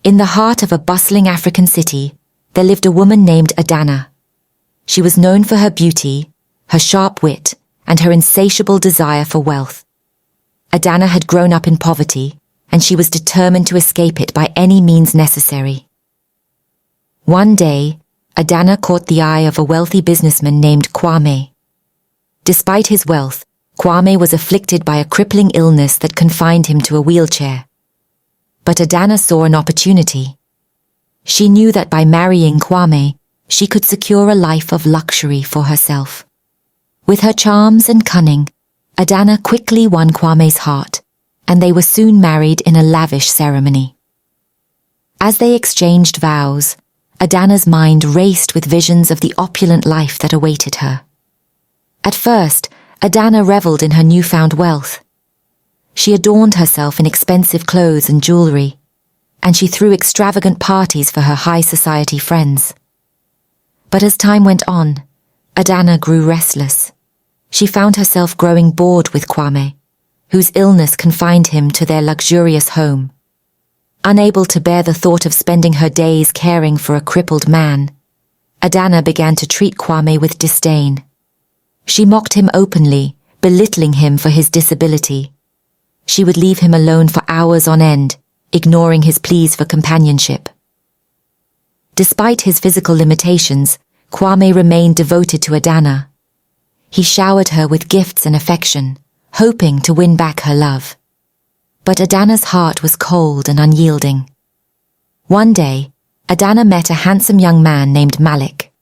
In the heart of a bustling African city, there lived a woman named Adana. She was known for her beauty, her sharp wit, and her insatiable desire for wealth. Adana had grown up in poverty, and she was determined to escape it by any means necessary. One day, Adana caught the eye of a wealthy businessman named Kwame. Despite his wealth, Kwame was afflicted by a crippling illness that confined him to a wheelchair. But Adana saw an opportunity. She knew that by marrying Kwame, she could secure a life of luxury for herself. With her charms and cunning, Adana quickly won Kwame's heart, and they were soon married in a lavish ceremony. As they exchanged vows, Adana's mind raced with visions of the opulent life that awaited her. At first, Adana reveled in her newfound wealth. She adorned herself in expensive clothes and jewelry, and she threw extravagant parties for her high society friends. But as time went on, Adana grew restless. She found herself growing bored with Kwame, whose illness confined him to their luxurious home. Unable to bear the thought of spending her days caring for a crippled man, Adana began to treat Kwame with disdain. She mocked him openly, belittling him for his disability. She would leave him alone for hours on end, ignoring his pleas for companionship. Despite his physical limitations, Kwame remained devoted to Adana. He showered her with gifts and affection, hoping to win back her love. But Adana's heart was cold and unyielding. One day, Adana met a handsome young man named Malik.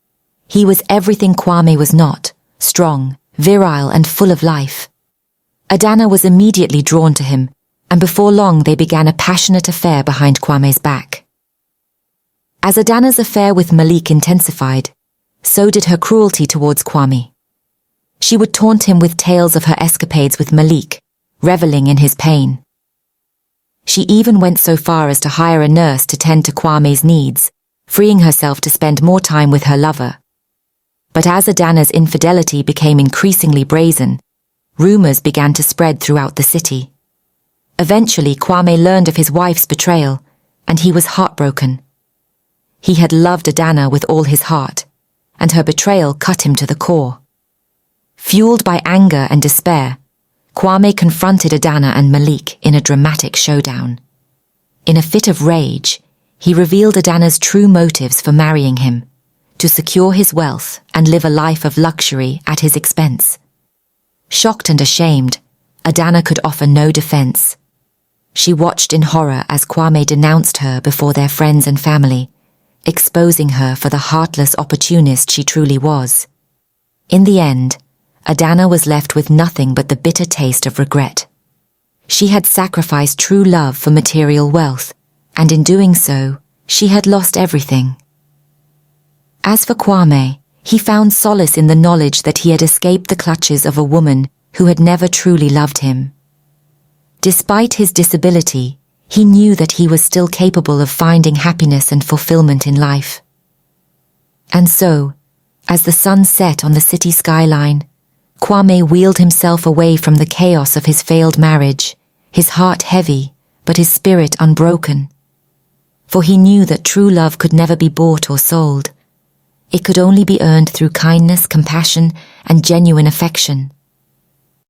He was everything Kwame was not, strong, virile, and full of life. Adana was immediately drawn to him, and before long they began a passionate affair behind Kwame's back. As Adana's affair with Malik intensified, so did her cruelty towards Kwame. She would taunt him with tales of her escapades with Malik, reveling in his pain. She even went so far as to hire a nurse to tend to Kwame's needs, freeing herself to spend more time with her lover. But as Adana's infidelity became increasingly brazen, rumors began to spread throughout the city. Eventually, Kwame learned of his wife's betrayal, and he was heartbroken. He had loved Adana with all his heart, and her betrayal cut him to the core. Fueled by anger and despair, Kwame confronted Adana and Malik in a dramatic showdown. In a fit of rage, he revealed Adana's true motives for marrying him, to secure his wealth and live a life of luxury at his expense. Shocked and ashamed, Adana could offer no defense. She watched in horror as Kwame denounced her before their friends and family, exposing her for the heartless opportunist she truly was. In the end, Adana was left with nothing but the bitter taste of regret. She had sacrificed true love for material wealth, and in doing so, she had lost everything. As for Kwame, he found solace in the knowledge that he had escaped the clutches of a woman who had never truly loved him. Despite his disability, he knew that he was still capable of finding happiness and fulfillment in life. And so, as the sun set on the city skyline, Kwame wheeled himself away from the chaos of his failed marriage, his heart heavy, but his spirit unbroken. For he knew that true love could never be bought or sold. It could only be earned through kindness, compassion, and genuine affection.